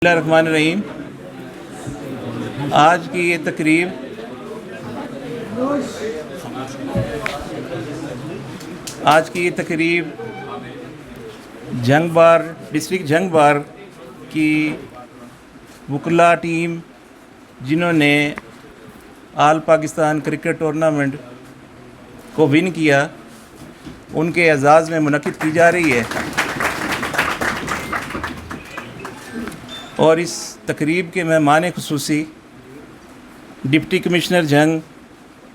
बिस्मिल्लाहिर्रहमानिर्रहीम। आज की ये तकरीब जंगबार डिस्ट्रिक्ट जंगबार की वकला टीम जिन्होंने आल पाकिस्तान क्रिकेट टूर्नामेंट को विन किया, उनके एजाज़ में मुनक़िद की जा रही है। और इस तकरीब के मेहमान खुसूसी डिप्टी कमिश्नर जंग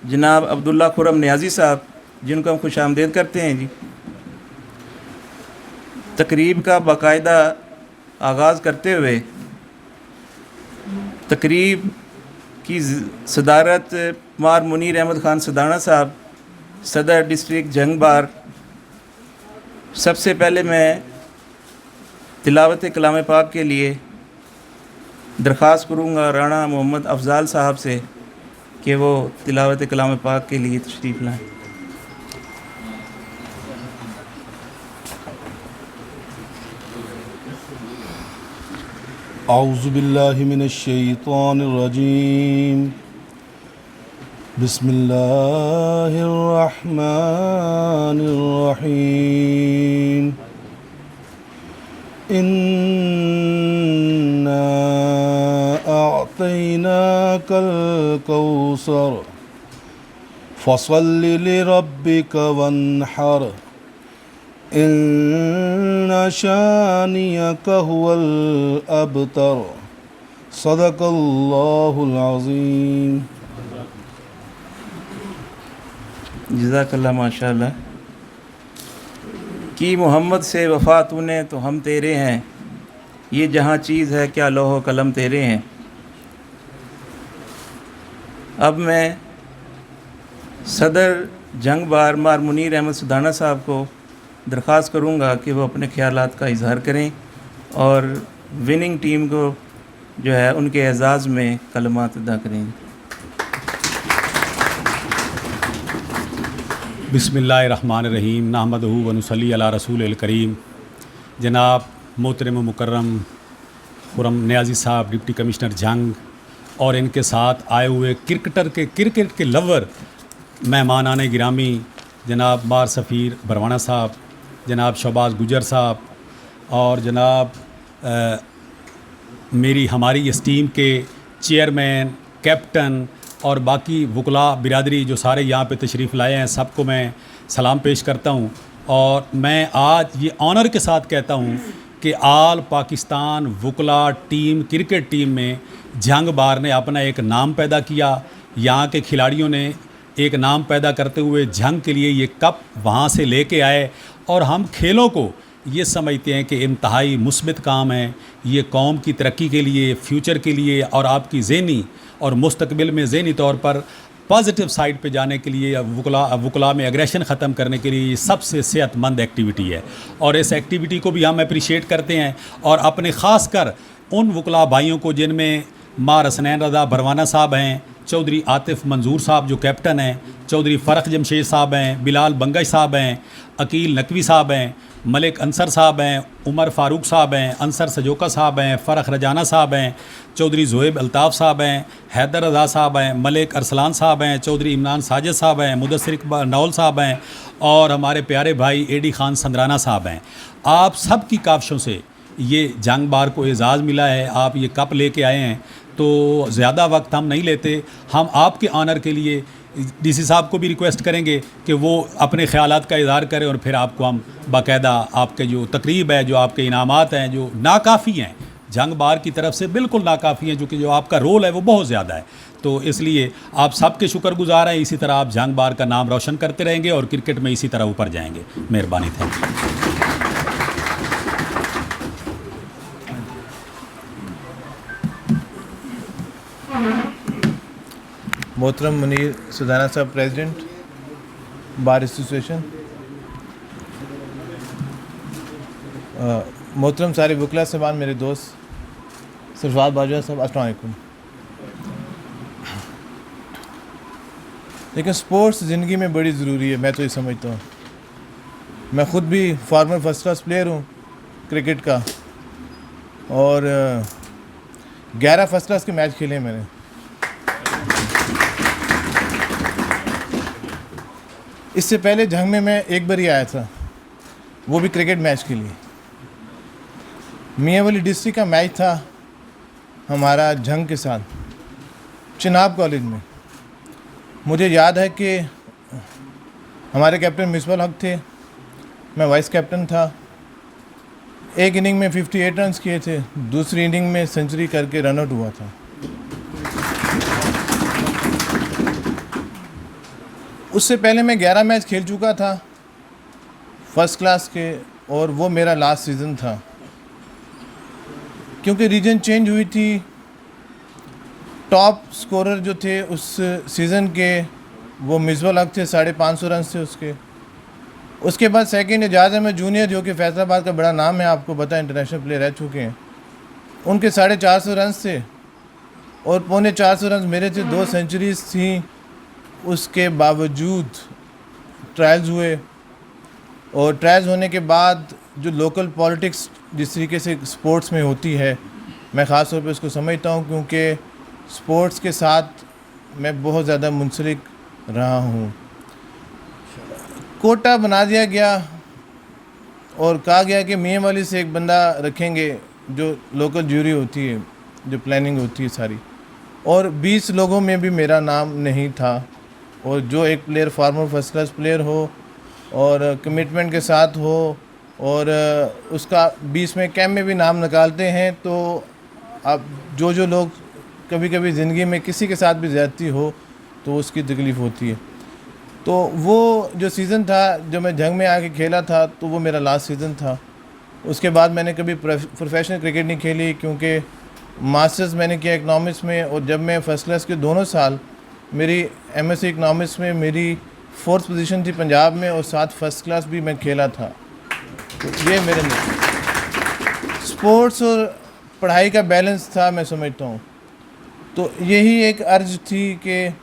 जनाब अब्दुल्ला खुरम नियाज़ी साहब, जिनको हम खुश आमदीद करते हैं जी। तकरीब का बाकायदा आगाज़ करते हुए तकरीब की सदारत मार मुनीर अहमद ख़ान सदाना साहब, सदर डिस्ट्रिक्ट जंगबार। सबसे पहले मैं तिलावत कलाम पाक के लिए दरख्वास्त करूँगा राणा मोहम्मद अफजाल साहब से कि वो तिलावत कलाम पाक के लिए तशरीफ़ लाएँ। औज़ु बिल्लाहि मिनश शैतानिर रजीम। बिस्मिल्लाहिर रहमानिर रहीम। इन्ना अअतैनाकल कौसर फसल्लि लिरब्बिका वन्हर इन्ना शानियका हुवल अबतर। सदक़ल्लाहुल अज़ीम। जज़ाकल्लाह माशाअल्लाह। कि मोहम्मद से वफ़ा तूने तो हम तेरे हैं, ये जहाँ चीज़ है क्या लौह कलम तेरे हैं। अब मैं सदर जंगबार मार मुनीर अहमद सदाना साहब को दरख्वास्त करूँगा कि वो अपने ख़यालात का इज़हार करें और विनिंग टीम को जो है उनके एजाज़ में कलमात अदा करें। बिस्मिल्लाहिर्रहमानिर्रहीम। नहमदहू व नुसल्ली अला रसूलिल करीम। जनाब मोहतरम मुकर्रम खुरम नियाज़ी साहब, डिप्टी कमिश्नर जंग, और इनके साथ आए हुए क्रिकेट के लवर मेहमानाने गिरामी जनाब मार सफ़ीर बरवाना साहब, जनाब शहबाज गुजर साहब, और जनाब हमारी इस टीम के चेयरमैन, कैप्टन और बाकी वकला बिरादरी जो सारे यहाँ पे तशरीफ़ लाए हैं, सबको मैं सलाम पेश करता हूँ। और मैं आज ये ऑनर के साथ कहता हूँ कि आल पाकिस्तान वकला टीम क्रिकेट टीम में जंगबार ने अपना एक नाम पैदा किया। यहाँ के खिलाड़ियों ने एक नाम पैदा करते हुए जंग के लिए ये कप वहाँ से लेके आए, और हम खेलों को ये समझते हैं कि इंतहाई मुस्बित काम है। ये कौम की तरक्की के लिए, फ्यूचर के लिए, और आपकी ज़हनी और मुस्तकबिल में ज़हनी तौर पर पॉजिटिव साइड पे जाने के लिए, वकला में एग्रेशन ख़त्म करने के लिए ये सबसे सेहतमंद एक्टिविटी है। और इस एक्टिविटी को भी हम अप्रिशिएट करते हैं, और अपने ख़ास कर उन वकला भाइयों को जिनमें मार हसनैन रज़ा बरवाना साहब हैं, चौधरी आतिफ़ मंजूर साहब जो कैप्टन हैं, चौधरी फ़रख जमशेद साहब हैं, बिलाल बंगश साहब हैं, अकील नकवी साहब हैं, मलिक अंसर साहब हैं, उमर फ़ारूक साहब हैं, अंसर सजोका साहब हैं, फ़रख रजाना साहब हैं, चौधरी ज़ुहैब अल्ताफ़ साहब हैं, हैदर रज़ा साहब हैं, मलिक अरसलान साहब हैं, चौधरी इमरान साजिद साहब हैं, मुदस्सिर इकबाल नौल साहब हैं, और हमारे प्यारे भाई एडी ख़ान संदराना साहब हैं। आप सब की काविशों से ये जंगबार को एजाज़ मिला है। आप ये कप लेके आए हैं, तो ज़्यादा वक्त हम नहीं लेते। हम आपके ऑनर के लिए डीसी साहब को भी रिक्वेस्ट करेंगे कि वो अपने ख़यालात का इज़हार करें, और फिर आपको हम बाकायदा आपके जो तकरीब है, जो आपके इनामात हैं, जो नाकाफ़ी हैं जंगबार की तरफ से, बिल्कुल नाकाफ़ी हैं, जो आपका रोल है वो बहुत ज़्यादा है। तो इसलिए आप सबके शुक्रगुज़ार हैं। इसी तरह आप जंगबार का नाम रोशन करते रहेंगे और क्रिकेट में इसी तरह ऊपर जाएंगे। मेहरबानी, थैंक यू। मोहतरम मुनीर सदाना साहब, प्रेसिडेंट बार एसोसिएशन, मोहतरम सारे वकला साहबान, मेरे दोस्त सरफराज बाजवा साहब, अस्सलाम वालेकुम। लेकिन स्पोर्ट्स ज़िंदगी में बड़ी ज़रूरी है, मैं तो ये समझता हूँ। मैं ख़ुद भी फॉर्मर फर्स्ट क्लास प्लेयर हूँ क्रिकेट का, और 11 फर्स्ट क्लास के मैच खेले हैं मैंने। इससे पहले जंग में मैं एक बार ही आया था, वो भी क्रिकेट मैच के लिए। मियाँ वाली डिस्ट्रिक्ट का मैच था हमारा जंग के साथ, चिनाब कॉलेज में। मुझे याद है कि हमारे कैप्टन मिसबाह हक थे, मैं वाइस कैप्टन था। एक इनिंग में 58 रन्स किए थे, दूसरी इनिंग में सेंचुरी करके रन आउट हुआ था। उससे पहले मैं 11 मैच खेल चुका था फर्स्ट क्लास के, और वो मेरा लास्ट सीज़न था। क्योंकि रीजन चेंज हुई थी, टॉप स्कोरर जो थे उस सीज़न के वो मिसबाह हक थे, 550 रन थे उसके। उसके बाद सेकंड एजाज अहमद जूनियर जो कि फैसलाबाद का बड़ा नाम है, आपको पता है, इंटरनेशनल प्लेयर रह चुके हैं, उनके 450 रन थे और 450 रन मेरे थे। 2 सेंचुरीज थी। उसके बावजूद ट्रायल्स हुए, और ट्रायल्स होने के बाद जो लोकल पॉलिटिक्स जिस तरीके से स्पोर्ट्स में होती है, मैं ख़ास तौर पे उसको समझता हूँ, क्योंकि स्पोर्ट्स के साथ मैं बहुत ज़्यादा मुंसलिक रहा हूँ। कोटा बना दिया गया और कहा गया कि मियाँ वाली से एक बंदा रखेंगे जो लोकल ज्यूरी होती है, जो प्लानिंग होती है सारी, और 20 लोगों में भी मेरा नाम नहीं था। और जो एक player farmer first class player हो और कमिटमेंट के साथ हो और उसका 20 में कैम में भी नाम निकालते हैं, तो अब जो लोग कभी कभी ज़िंदगी में किसी के साथ भी ज़्यादती हो तो उसकी तकलीफ़ होती है। तो वो जो सीज़न था जो मैं जंग में आके खेला था, तो वो मेरा लास्ट सीज़न था। उसके बाद मैंने कभी प्रोफेशनल क्रिकेट नहीं खेली, क्योंकि मास्टर्स मैंने किया इकनॉमिक्स में, और जब मैं फर्स्ट क्लास के दोनों साल मेरी एमएससी इकनॉमिक्स में मेरी 4th पोजीशन थी पंजाब में, और साथ फर्स्ट क्लास भी मैं खेला था। तो ये मेरे लिए स्पोर्ट्स और पढ़ाई का बैलेंस था, मैं समझता हूँ। तो यही एक अर्ज थी कि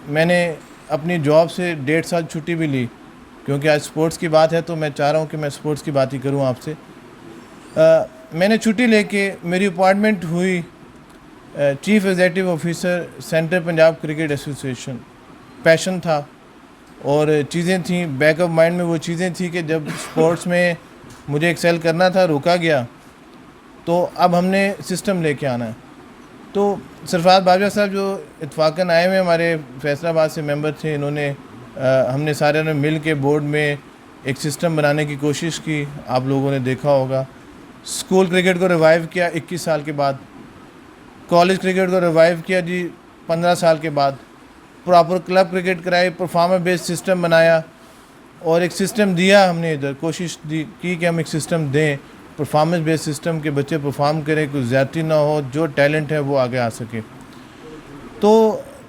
मैंने अपनी जॉब से 1.5 साल छुट्टी भी ली, क्योंकि आज स्पोर्ट्स की बात है तो मैं चाह रहा हूँ कि मैं स्पोर्ट्स की बात ही करूँ आपसे। मैंने छुट्टी लेके मेरी अपॉइंटमेंट हुई chief executive officer central Punjab cricket association. Passion था और चीज़ें थी बैक ऑफ माइंड में, वो चीज़ें थी कि जब स्पोर्ट्स में मुझे एक्सेल करना था, रोका गया, तो अब हमने सिस्टम लेके आना है। तो सरफराज बाजवा साहब जो इत्फाकन आए हुए हमारे फैसलाबाद से मेंबर थे, इन्होंने हमने सारे ने मिल के बोर्ड में एक सिस्टम बनाने की कोशिश की। आप लोगों ने देखा होगा, स्कूल क्रिकेट को रिवाइव किया 21 साल के बाद, कॉलेज क्रिकेट को रिवाइव किया जी 15 साल के बाद, प्रॉपर क्लब क्रिकेट कराई, परफॉर्मेंस बेस्ड सिस्टम बनाया, और एक सिस्टम दिया हमने इधर, कोशिश की कि हम एक सिस्टम दें परफॉर्मेंस बेस्ड सिस्टम के, बच्चे परफॉर्म करें, कुछ ज़्यादती ना हो, जो टैलेंट है वो आगे आ सके। तो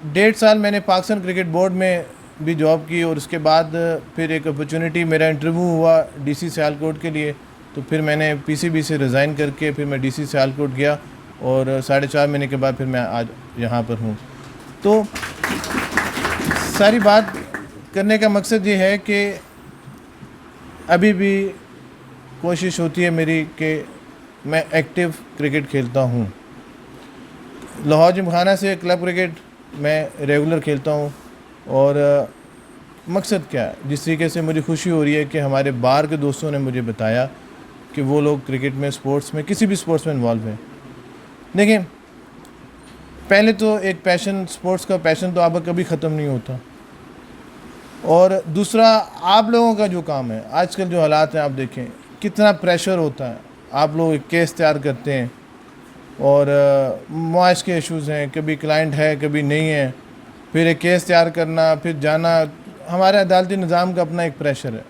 1.5 साल मैंने पाकिस्तान क्रिकेट बोर्ड में भी जॉब की, और उसके बाद फिर एक अपॉर्चुनिटी, मेरा इंटरव्यू हुआ डीसी सियालकोट के लिए, तो फिर मैंने पीसीबी से रिज़ाइन करके फिर मैं डीसी सियालकोट गया, और 4.5 महीने के बाद फिर मैं आज यहाँ पर हूँ। तो सारी बात करने का मकसद ये है कि अभी भी कोशिश होती है मेरी कि मैं एक्टिव क्रिकेट खेलता हूँ। लाहौर जिमखाना से क्लब क्रिकेट मैं रेगुलर खेलता हूँ, और मकसद क्या है, जिस तरीके से मुझे खुशी हो रही है कि हमारे बाहर के दोस्तों ने मुझे बताया कि वो लोग क्रिकेट में, स्पोर्ट्स में, किसी भी स्पोर्ट्स में इन्वॉल्व हैं। देखिए, पहले तो एक पैशन, स्पोर्ट्स का पैशन तो आपका कभी ख़त्म नहीं होता, और दूसरा आप लोगों का जो काम है, आजकल जो हालात हैं आप देखें कितना प्रेशर होता है। आप लोग एक केस तैयार करते हैं और मुआश के इश्यूज़ हैं, कभी क्लाइंट है कभी नहीं है, फिर एक केस तैयार करना, फिर जाना, हमारे अदालती निज़ाम का अपना एक प्रेशर है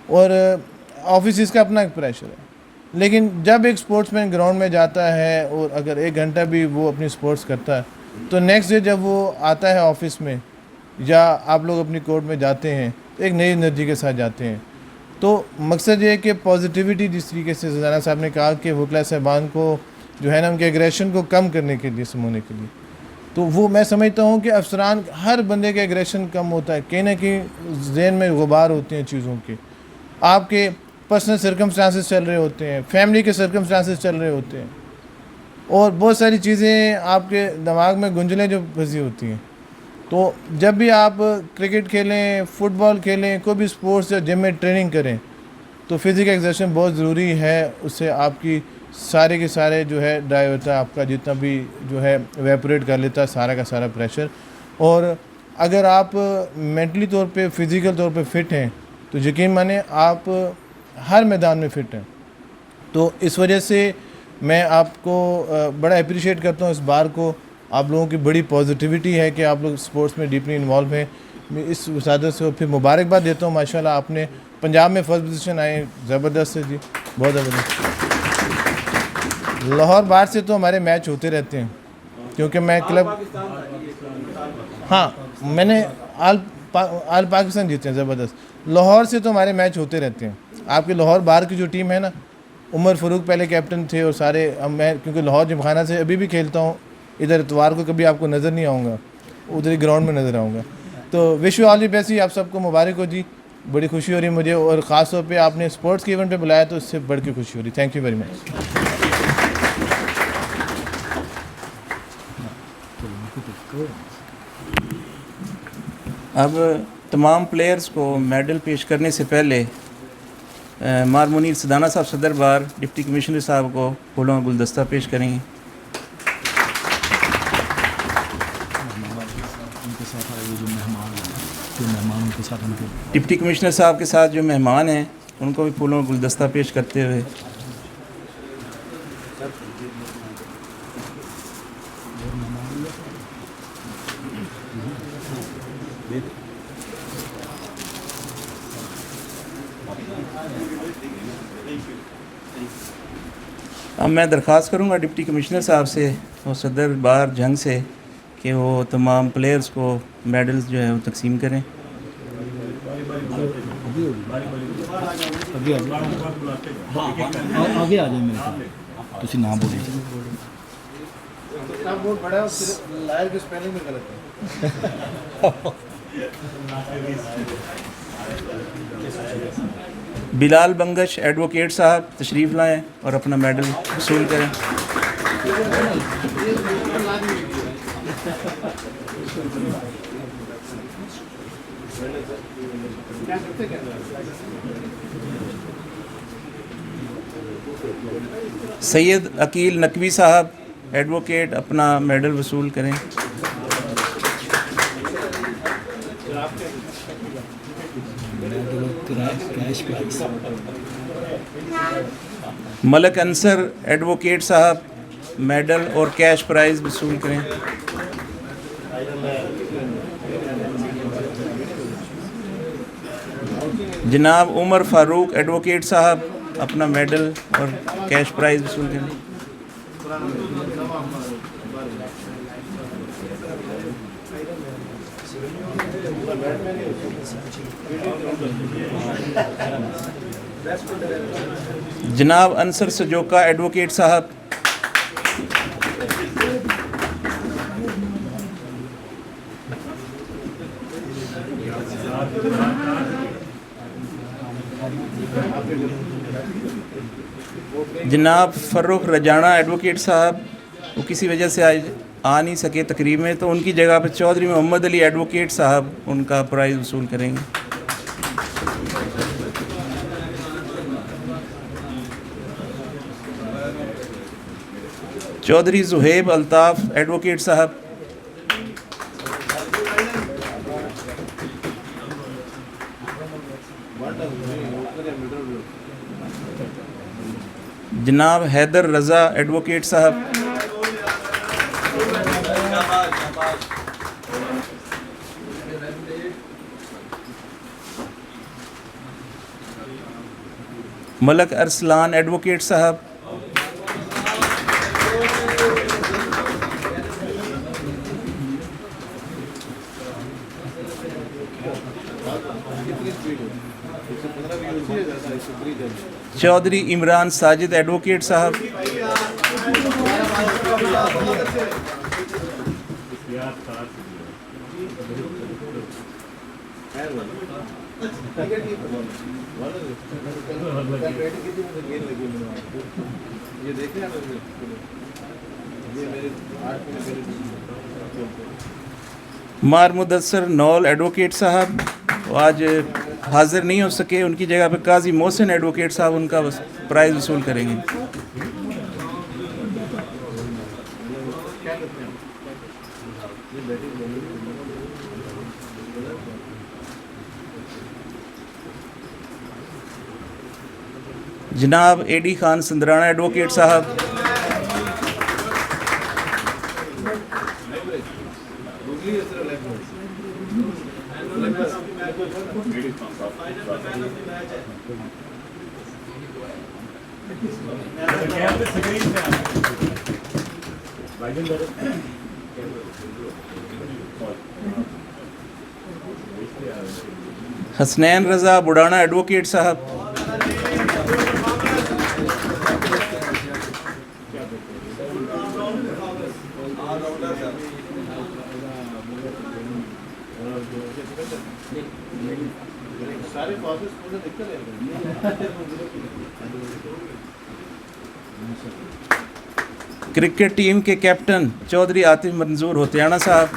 और ऑफिस का अपना एक प्रेशर है। लेकिन जब एक स्पोर्ट्समैन ग्राउंड में जाता है और अगर 1 घंटा भी वो अपनी स्पोर्ट्स करता है, तो नेक्स्ट डे जब वो आता है ऑफिस में या आप लोग अपनी कोर्ट में जाते हैं, तो एक नई एनर्जी के साथ जाते हैं। तो मकसद ये है कि पॉजिटिविटी, जिस तरीके से सुजाना साहब ने कहा कि वकला साहबान को जो है ना, उनके एग्रेशन को कम करने के लिए, समोने के लिए, तो वो मैं समझता हूँ कि अफसरान, हर बंदे का एग्रेशन कम होता है, कहीं ना कहीं जहन में गुबार होते हैं चीज़ों के, आपके पर्सनल सर्कमस्टांसेस चल रहे होते हैं, फैमिली के सर्कमस्टांसेस चल रहे होते हैं, और बहुत सारी चीज़ें आपके दिमाग में गुंजलें जो फंसी होती हैं। तो जब भी आप क्रिकेट खेलें, फुटबॉल खेलें, कोई भी स्पोर्ट्स या जिम में ट्रेनिंग करें तो फिज़िकल एक्सरसाइज बहुत ज़रूरी है। उससे आपकी सारे के सारे जो है ड्राइव होता है, आपका जितना भी जो है वेपोरेट कर लेता है सारा का सारा प्रेशर। और अगर आप मेंटली तौर पे, फ़िज़िकल तौर पे फ़िट हैं तो यकीन माने आप हर मैदान में फ़िट हैं। तो इस वजह से मैं आपको बड़ा अप्रिशिएट करता हूँ इस बार को। आप लोगों की बड़ी पॉजिटिविटी है कि आप लोग स्पोर्ट्स में डीपली इन्वॉल्व हैं। मैं इस वसादत से फिर मुबारकबाद देता हूँ। माशाल्लाह आपने पंजाब में फर्स्ट पोजीशन आए, ज़बरदस्त है जी, बहुत ज़बरदस्त। लाहौर बार से तो हमारे मैच होते रहते हैं क्योंकि मैं क्लब, हाँ मैंने आल पाकिस्तान जीते हैं, ज़बरदस्त। लाहौर से तो हमारे मैच होते रहते हैं। आपके लाहौर बार की जो टीम है ना, उमर फ़ारूक पहले कैप्टन थे और सारे, अब मैं क्योंकि लाहौर जिमखाना से अभी भी खेलता हूँ, इधर इतवार को कभी आपको नज़र नहीं आऊँगा, उधर ही ग्राउंड में नज़र आऊँगा। तो wish you all the best. आप सबको मुबारक हो जी, बड़ी खुशी हो रही है मुझे, और ख़ास तौर पे आपने स्पोर्ट्स के इवेंट पे बुलाया तो इससे बढ़ के खुशी हो रही। Thank you very much. अब तमाम प्लेयर्स को मेडल पेश करने से पहले मार मुनीर सदाना साहब सदर बार डिप्टी कमिश्नर साहब को फूलों का गुलदस्ता पेश करेंगे। डिप्टी कमिश्नर साहब के साथ जो मेहमान हैं उनको भी फूलों का गुलदस्ता पेश करते हुए अब मैं दरख्वास्त करूंगा डिप्टी कमिश्नर साहब से और सदर बार जंग से कि वो तमाम प्लेयर्स को मेडल्स जो है वो तकसीम करें। आगे आ जाए मेरे को, तुसी ना बोलो। बहुत बड़ा लायर की स्पेलिंग में गलत है। बिलाल बंगश एडवोकेट साहब तशरीफ़ लाएं और अपना मेडल वसूल करें। सैयद अकील नकवी साहब एडवोकेट अपना मेडल वसूल करें। मलक अंसर एडवोकेट साहब मेडल और कैश प्राइज़ वसूल करें। जनाब उमर फ़ारूक एडवोकेट साहब अपना मेडल और कैश प्राइज़ वसूल करें। जनाब अंसर सजोका एडवोकेट साहब जनाब फ़र्रुख रजाना एडवोकेट साहब वो किसी वजह से आज आ नहीं सके तकरीब में, तो उनकी जगह पर चौधरी मोहम्मद अली एडवोकेट साहब उनका प्राइज़ वसूल करेंगे। चौधरी जुहेब अल्ताफ़ एडवोकेट साहब जनाब हैदर रज़ा एडवोकेट साहब मलक अरसलान एडवोकेट साहब चौधरी इमरान साजिद एडवोकेट साहब मार मुदस्सर नौल एडवोकेट साहब वो आज हाजिर नहीं हो सके, उनकी जगह पे काजी मोहसिन एडवोकेट साहब उनका प्राइज़ वसूल करेंगे। जनाब एडी खान संदराना एडवोकेट साहब, हसनैन रज़ा बुढ़ाना एडवोकेट साहब, क्रिकेट टीम के कैप्टन चौधरी आतिफ मंजूर होतियाना साहब,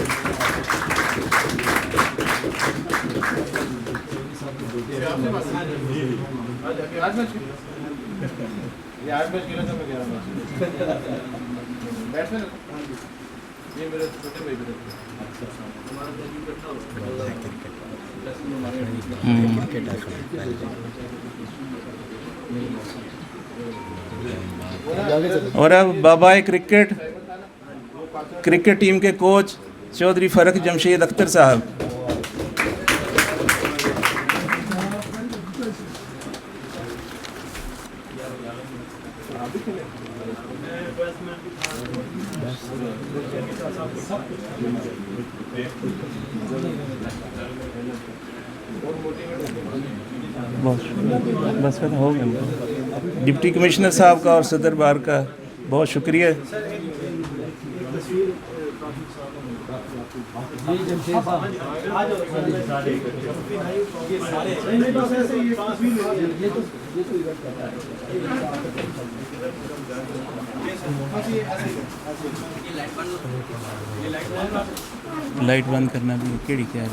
और अब बाबाए क्रिकेट टीम के कोच चौधरी फ़रक जमशेद अख्तर साहब। बस खत्म हो गया। डिप्टी कमिश्नर साहब का और सदर बार का बहुत शुक्रिया। लाइट बंद करना भी केड़ी क्या है।